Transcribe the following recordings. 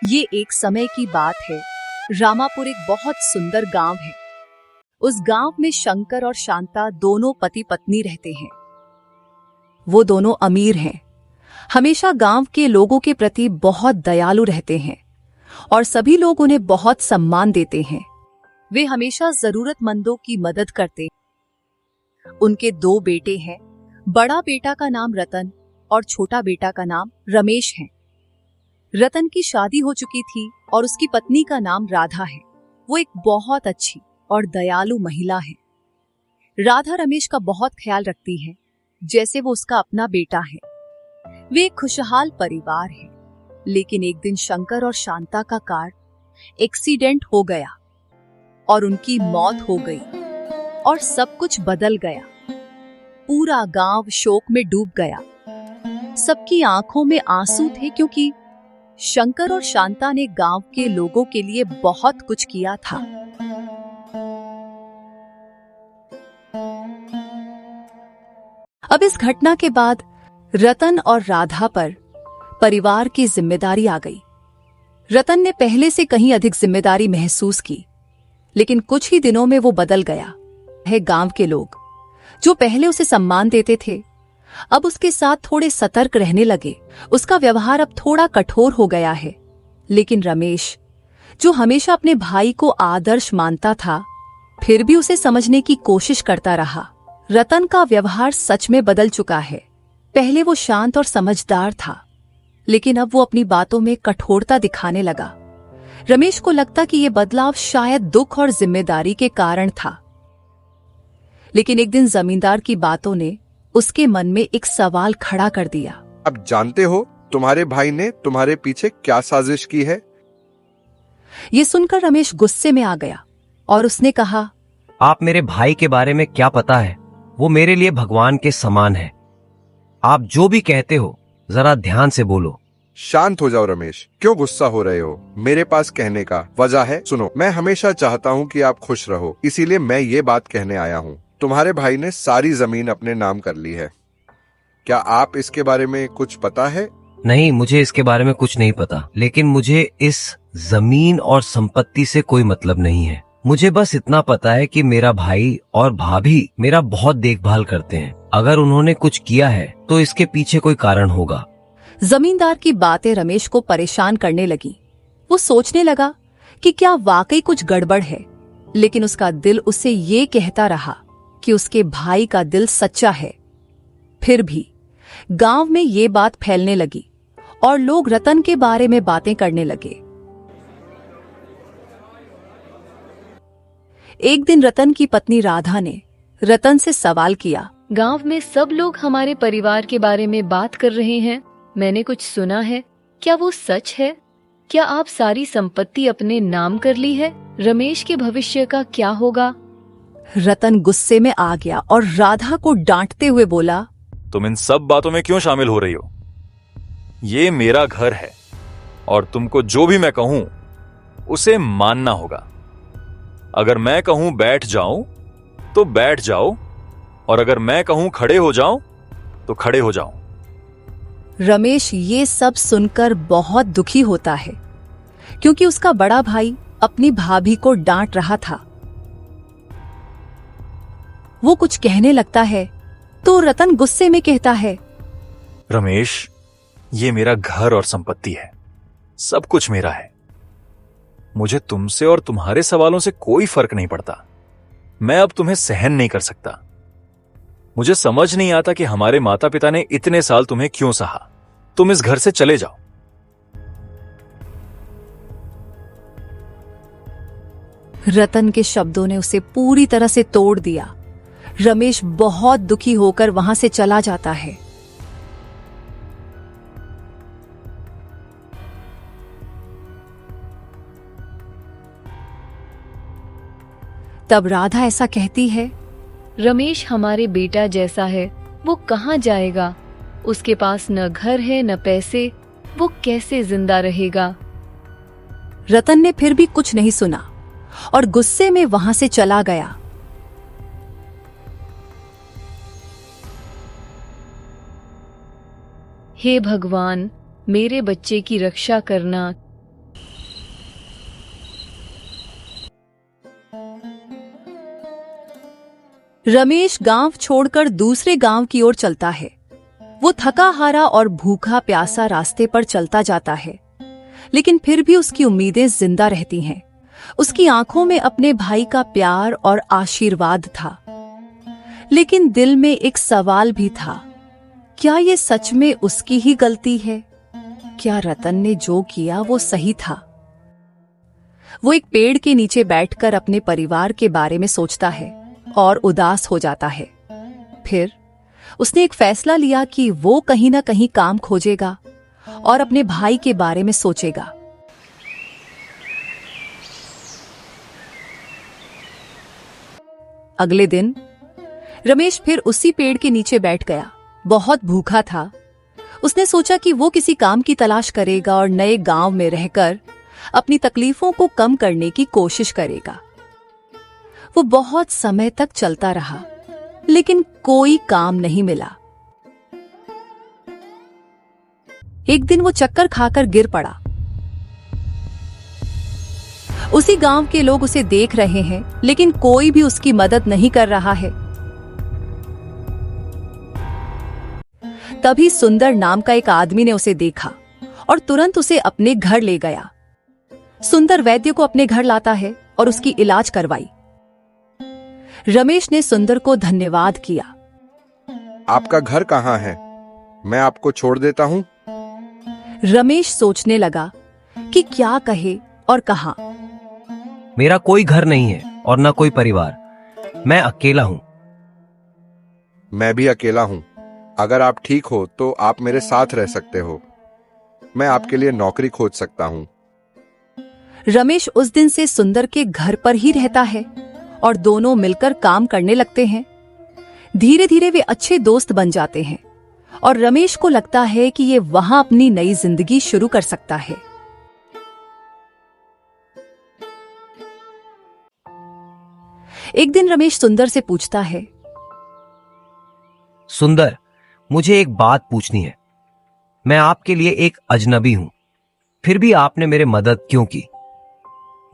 ये एक समय की बात है। रामापुर एक बहुत सुंदर गांव है। उस गांव में शंकर और शांता दोनों पति पत्नी रहते हैं। वो दोनों अमीर हैं। हमेशा गांव के लोगों के प्रति बहुत दयालु रहते हैं और सभी लोग उन्हें बहुत सम्मान देते हैं। वे हमेशा जरूरतमंदों की मदद करते हैं। उनके दो बेटे हैं। बड़ा बेटा का नाम रतन और छोटा बेटा का नाम रमेश है। रतन की शादी हो चुकी थी और उसकी पत्नी का नाम राधा है। वो एक बहुत अच्छी और दयालु महिला है। राधा रमेश का बहुत ख्याल रखती है, जैसे वो उसका अपना बेटा है। वे एक खुशहाल परिवार है। लेकिन एक दिन शंकर और शांता का कार एक्सीडेंट हो गया और उनकी मौत हो गई और सब कुछ बदल गया। पूरा गांव शोक में डूब गया। सबकी आंखों में आंसू थे क्योंकि शंकर और शांता ने गांव के लोगों के लिए बहुत कुछ किया था। अब इस घटना के बाद रतन और राधा पर परिवार की जिम्मेदारी आ गई। रतन ने पहले से कहीं अधिक जिम्मेदारी महसूस की, लेकिन कुछ ही दिनों में वो बदल गया है। गांव के लोग जो पहले उसे सम्मान देते थे, अब उसके साथ थोड़े सतर्क रहने लगे। उसका व्यवहार अब थोड़ा कठोर हो गया है। लेकिन रमेश, जो हमेशा अपने भाई को आदर्श मानता था, फिर भी उसे समझने की कोशिश करता रहा। रतन का व्यवहार सच में बदल चुका है। पहले वो शांत और समझदार था, लेकिन अब वो अपनी बातों में कठोरता दिखाने लगा। रमेश को लगता कि ये बदलाव शायद दुख और जिम्मेदारी के कारण था। लेकिन एक दिन जमींदार की बातों ने उसके मन में एक सवाल खड़ा कर दिया। अब जानते हो तुम्हारे भाई ने तुम्हारे पीछे क्या साजिश की है? ये सुनकर रमेश गुस्से में आ गया और उसने कहा, आप मेरे भाई के बारे में क्या पता है? वो मेरे लिए भगवान के समान है। आप जो भी कहते हो जरा ध्यान से बोलो। शांत हो जाओ रमेश, क्यों गुस्सा हो रहे हो? मेरे पास कहने का वजह है। सुनो, मैं हमेशा चाहता हूँ कि आप खुश रहो, इसीलिए मैं ये बात कहने आया हूँ। तुम्हारे भाई ने सारी जमीन अपने नाम कर ली है। क्या आप इसके बारे में कुछ पता है? नहीं, मुझे इसके बारे में कुछ नहीं पता, लेकिन मुझे इस जमीन और संपत्ति से कोई मतलब नहीं है। मुझे बस इतना पता है कि मेरा भाई और भाभी मेरा बहुत देखभाल करते हैं। अगर उन्होंने कुछ किया है तो इसके पीछे कोई कारण होगा। जमींदार की बातें रमेश को परेशान करने लगी। वो सोचने लगा कि क्या वाकई कुछ गड़बड़ है, लेकिन उसका दिल उसे ये कहता रहा कि उसके भाई का दिल सच्चा है। फिर भी गांव में ये बात फैलने लगी और लोग रतन के बारे में बातें करने लगे। एक दिन रतन की पत्नी राधा ने रतन से सवाल किया, गांव में सब लोग हमारे परिवार के बारे में बात कर रहे हैं। मैंने कुछ सुना है, क्या वो सच है? क्या आप सारी संपत्ति अपने नाम कर ली है? रमेश के भविष्य का क्या होगा? रतन गुस्से में आ गया और राधा को डांटते हुए बोला, तुम इन सब बातों में क्यों शामिल हो रही हो? ये मेरा घर है और तुमको जो भी मैं कहूं उसे मानना होगा। अगर मैं कहूं बैठ जाओ तो बैठ जाओ, और अगर मैं कहूं खड़े हो जाओ तो खड़े हो जाओ। रमेश ये सब सुनकर बहुत दुखी होता है, क्योंकि उसका बड़ा भाई अपनी भाभी को डांट रहा था। वो कुछ कहने लगता है तो रतन गुस्से में कहता है, रमेश, ये मेरा घर और संपत्ति है, सब कुछ मेरा है। मुझे तुमसे और तुम्हारे सवालों से कोई फर्क नहीं पड़ता। मैं अब तुम्हें सहन नहीं कर सकता। मुझे समझ नहीं आता कि हमारे माता पिता ने इतने साल तुम्हें क्यों सहा। तुम इस घर से चले जाओ। रतन के शब्दों ने उसे पूरी तरह से तोड़ दिया। रमेश बहुत दुखी होकर वहां से चला जाता है। तब राधा ऐसा कहती है, रमेश हमारे बेटा जैसा है, वो कहाँ जाएगा? उसके पास न घर है न पैसे, वो कैसे जिंदा रहेगा? रतन ने फिर भी कुछ नहीं सुना और गुस्से में वहां से चला गया। हे भगवान, मेरे बच्चे की रक्षा करना। रमेश गांव छोड़कर दूसरे गांव की ओर चलता है। वो थका हारा और भूखा प्यासा रास्ते पर चलता जाता है, लेकिन फिर भी उसकी उम्मीदें जिंदा रहती हैं। उसकी आंखों में अपने भाई का प्यार और आशीर्वाद था, लेकिन दिल में एक सवाल भी था, क्या ये सच में उसकी ही गलती है? क्या रतन ने जो किया वो सही था? वो एक पेड़ के नीचे बैठकर अपने परिवार के बारे में सोचता है और उदास हो जाता है। फिर उसने एक फैसला लिया कि वो कहीं ना कहीं काम खोजेगा और अपने भाई के बारे में सोचेगा। अगले दिन रमेश फिर उसी पेड़ के नीचे बैठ गया। बहुत भूखा था। उसने सोचा कि वो किसी काम की तलाश करेगा और नए गांव में रहकर अपनी तकलीफों को कम करने की कोशिश करेगा। वो बहुत समय तक चलता रहा, लेकिन कोई काम नहीं मिला। एक दिन वो चक्कर खाकर गिर पड़ा। उसी गांव के लोग उसे देख रहे हैं, लेकिन कोई भी उसकी मदद नहीं कर रहा है। तभी सुंदर नाम का एक आदमी ने उसे देखा और तुरंत उसे अपने घर ले गया। सुंदर वैद्य को अपने घर लाता है और उसकी इलाज करवाई। रमेश ने सुंदर को धन्यवाद किया। आपका घर कहाँ है? मैं आपको छोड़ देता हूँ। रमेश सोचने लगा कि क्या कहे और कहा। मेरा कोई घर नहीं है और न कोई परिवार। मैं अकेला हूँ। मैं भी अकेला हूँ। अगर आप ठीक हो तो आप मेरे साथ रह सकते हो। मैं आपके लिए नौकरी खोज सकता हूँ। रमेश उस दिन से सुंदर के घर पर ही रहता है और दोनों मिलकर काम करने लगते हैं। धीरे धीरे वे अच्छे दोस्त बन जाते हैं और रमेश को लगता है कि ये वहां अपनी नई जिंदगी शुरू कर सकता है। एक दिन रमेश सुंदर से पूछता है, सुंदर, मुझे एक बात पूछनी है। मैं आपके लिए एक अजनबी हूं, फिर भी आपने मेरे मदद क्यों की?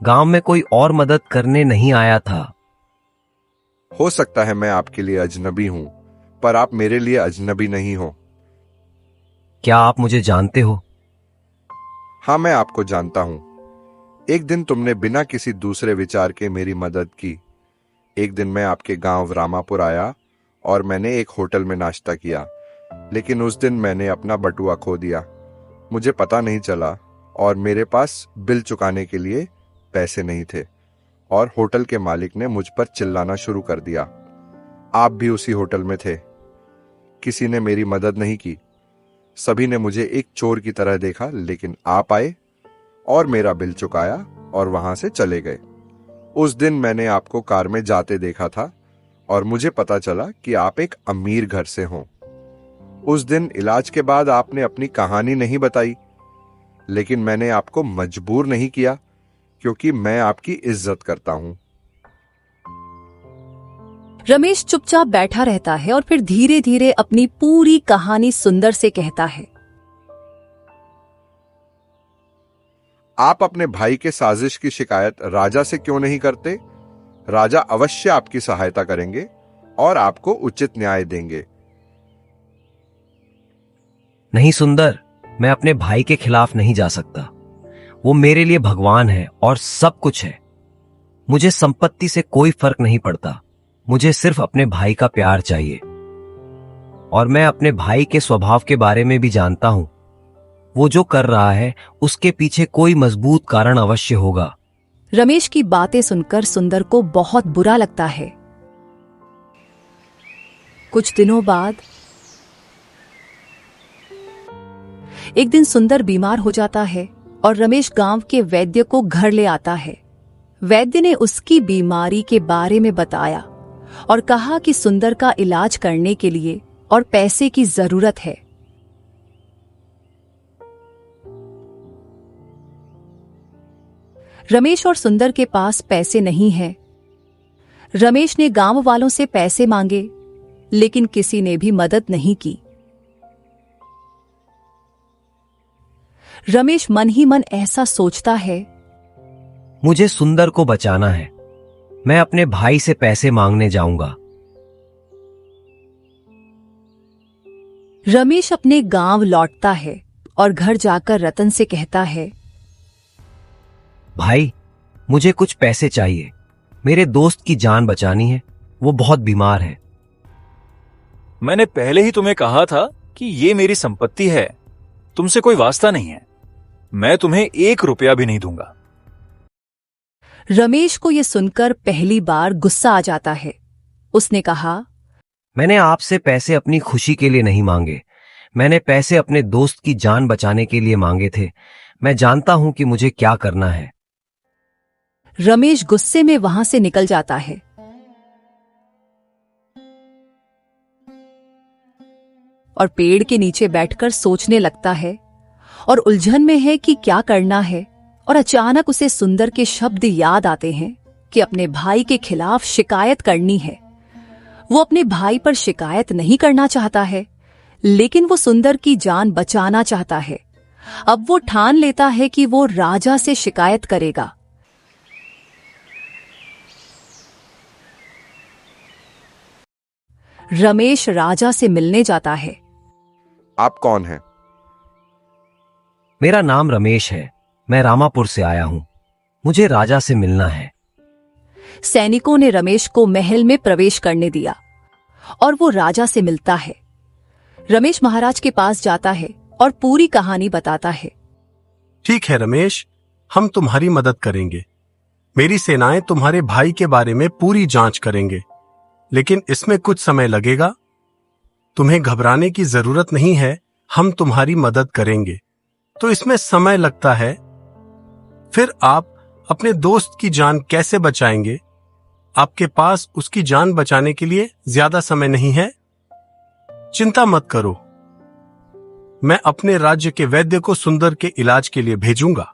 गांव में कोई और मदद करने नहीं आया था। हो सकता है मैं आपके लिए अजनबी हूँ, पर आप मेरे लिए अजनबी नहीं हो। क्या आप मुझे जानते हो? हाँ, मैं आपको जानता हूँ। एक दिन तुमने बिना किसी दूसरे विचार के मेरी मदद की। एक दिन मैं आपके गांव रामापुर आया और मैंने एक होटल में नाश्ता किया, लेकिन उस दिन मैंने अपना बटुआ खो दिया। मुझे पता नहीं चला और मेरे पास बिल चुकाने के लिए पैसे नहीं थे और होटल के मालिक ने मुझ पर चिल्लाना शुरू कर दिया। आप भी उसी होटल में थे। किसी ने मेरी मदद नहीं की। सभी ने मुझे एक चोर की तरह देखा, लेकिन आप आए और मेरा बिल चुकाया और वहां से चले गए। उस दिन मैंने आपको कार में जाते देखा था और मुझे पता चला कि आप एक अमीर घर से हो। उस दिन इलाज के बाद आपने अपनी कहानी नहीं बताई, लेकिन मैंने आपको मजबूर नहीं किया, क्योंकि मैं आपकी इज्जत करता हूं। रमेश चुपचाप बैठा रहता है और फिर धीरे धीरे अपनी पूरी कहानी सुंदर से कहता है। आप अपने भाई के साजिश की शिकायत राजा से क्यों नहीं करते? राजा अवश्य आपकी सहायता करेंगे और आपको उचित न्याय देंगे। नहीं सुंदर, मैं अपने भाई के खिलाफ नहीं जा सकता। वो मेरे लिए भगवान है और सब कुछ है। मुझे संपत्ति से कोई फर्क नहीं पड़ता। मुझे सिर्फ अपने भाई का प्यार चाहिए। और मैं अपने भाई के स्वभाव के बारे में भी जानता हूं। वो जो कर रहा है उसके पीछे कोई मजबूत कारण अवश्य होगा। रमेश की बातें सुनकर सुंदर को बहुत बुरा लगता है। कुछ दिनों बाद एक दिन सुंदर बीमार हो जाता है और रमेश गांव के वैद्य को घर ले आता है। वैद्य ने उसकी बीमारी के बारे में बताया और कहा कि सुंदर का इलाज करने के लिए और पैसे की जरूरत है। रमेश और सुंदर के पास पैसे नहीं हैं। रमेश ने गांव वालों से पैसे मांगे, लेकिन किसी ने भी मदद नहीं की। रमेश मन ही मन ऐसा सोचता है, मुझे सुंदर को बचाना है। मैं अपने भाई से पैसे मांगने जाऊंगा। रमेश अपने गांव लौटता है और घर जाकर रतन से कहता है, भाई, मुझे कुछ पैसे चाहिए। मेरे दोस्त की जान बचानी है, वो बहुत बीमार है। मैंने पहले ही तुम्हें कहा था कि ये मेरी संपत्ति है, तुमसे कोई वास्ता नहीं है। मैं तुम्हें 1 रुपया भी नहीं दूंगा। रमेश को यह सुनकर पहली बार गुस्सा आ जाता है। उसने कहा, मैंने आपसे पैसे अपनी खुशी के लिए नहीं मांगे। मैंने पैसे अपने दोस्त की जान बचाने के लिए मांगे थे। मैं जानता हूं कि मुझे क्या करना है। रमेश गुस्से में वहां से निकल जाता है। और पेड़ के नीचे बैठकर सोचने लगता है और उलझन में है कि क्या करना है। और अचानक उसे सुंदर के शब्द याद आते हैं कि अपने भाई के खिलाफ शिकायत करनी है। वो अपने भाई पर शिकायत नहीं करना चाहता है, लेकिन वो सुंदर की जान बचाना चाहता है। अब वो ठान लेता है कि वो राजा से शिकायत करेगा। रमेश राजा से मिलने जाता है। आप कौन हैं? मेरा नाम रमेश है। मैं रामापुर से आया हूं। मुझे राजा से मिलना है। सैनिकों ने रमेश को महल में प्रवेश करने दिया और वो राजा से मिलता है। रमेश महाराज के पास जाता है और पूरी कहानी बताता है। ठीक है रमेश, हम तुम्हारी मदद करेंगे। मेरी सेनाएं तुम्हारे भाई के बारे में पूरी जांच करेंगे, लेकिन इसमें कुछ समय लगेगा। तुम्हें घबराने की जरूरत नहीं है, हम तुम्हारी मदद करेंगे। तो इसमें समय लगता है। फिर आप अपने दोस्त की जान कैसे बचाएंगे? आपके पास उसकी जान बचाने के लिए ज्यादा समय नहीं है। चिंता मत करो, मैं अपने राज्य के वैद्य को सुंदर के इलाज के लिए भेजूंगा।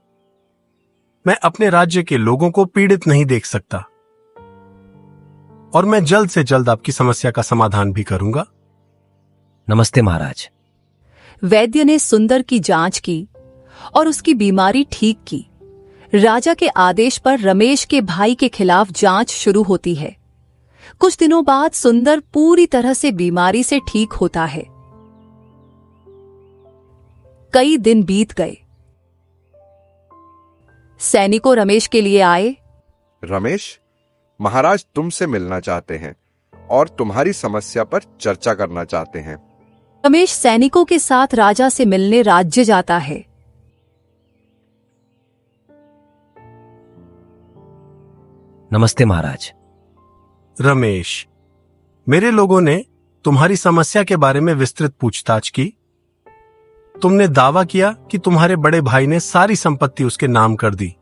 मैं अपने राज्य के लोगों को पीड़ित नहीं देख सकता, और मैं जल्द से जल्द आपकी समस्या का समाधान भी करूंगा। नमस्ते महाराज। वैद्य ने सुंदर की जांच की और उसकी बीमारी ठीक की। राजा के आदेश पर रमेश के भाई के खिलाफ जांच शुरू होती है। कुछ दिनों बाद सुंदर पूरी तरह से बीमारी से ठीक होता है। कई दिन बीत गए। सैनिकों रमेश के लिए आए। रमेश, महाराज तुमसे मिलना चाहते हैं और तुम्हारी समस्या पर चर्चा करना चाहते हैं। रमेश सैनिकों के साथ राजा से मिलने राज्य जाता है। नमस्ते महाराज। रमेश, मेरे लोगों ने तुम्हारी समस्या के बारे में विस्तृत पूछताछ की। तुमने दावा किया कि तुम्हारे बड़े भाई ने सारी संपत्ति उसके नाम कर दी,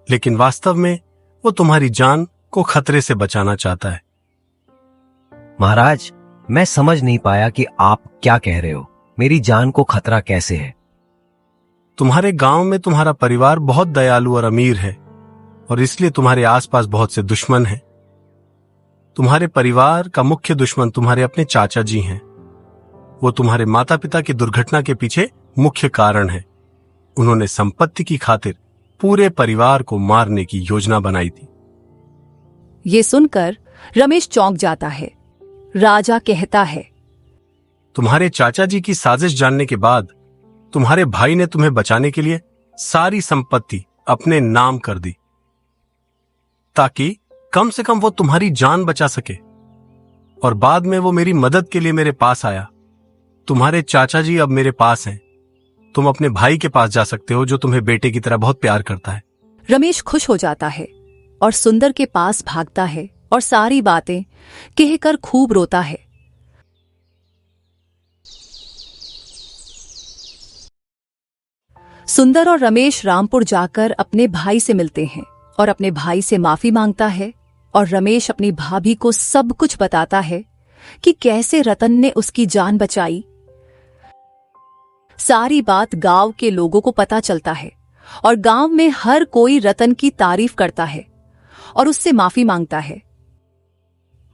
लेकिन वास्तव में वो तुम्हारी जान को खतरे से बचाना चाहता है। महाराज, मैं समझ नहीं पाया कि आप क्या कह रहे हो। मेरी जान को खतरा कैसे है? तुम्हारे गांव में तुम्हारा परिवार बहुत दयालु और अमीर है, और इसलिए तुम्हारे आसपास बहुत से दुश्मन हैं। तुम्हारे परिवार का मुख्य दुश्मन तुम्हारे अपने चाचा जी हैं। वो तुम्हारे माता पिता की दुर्घटना के पीछे मुख्य कारण है। उन्होंने संपत्ति की खातिर पूरे परिवार को मारने की योजना बनाई थी। ये सुनकर रमेश चौंक जाता है। राजा कहता है, तुम्हारे चाचा जी की साजिश जानने के बाद तुम्हारे भाई ने तुम्हें बचाने के लिए सारी संपत्ति अपने नाम कर दी, ताकि कम से कम वो तुम्हारी जान बचा सके। और बाद में वो मेरी मदद के लिए मेरे पास आया। तुम्हारे चाचा जी अब मेरे पास हैं। तुम अपने भाई के पास जा सकते हो, जो तुम्हें बेटे की तरह बहुत प्यार करता है। रमेश खुश हो जाता है और सुंदर के पास भागता है और सारी बातें कहकर खूब रोता है। सुंदर और रमेश रामपुर जाकर अपने भाई से मिलते हैं और अपने भाई से माफी मांगता है। और रमेश अपनी भाभी को सब कुछ बताता है कि कैसे रतन ने उसकी जान बचाई। सारी बात गांव के लोगों को पता चलता है और गांव में हर कोई रतन की तारीफ करता है और उससे माफी मांगता है।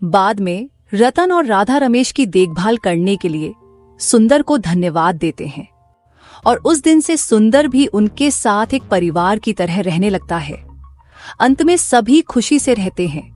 बाद में रतन और राधा रमेश की देखभाल करने के लिए सुंदर को धन्यवाद देते हैं और उस दिन से सुंदर भी उनके साथ एक परिवार की तरह रहने लगता है। अंत में सभी खुशी से रहते हैं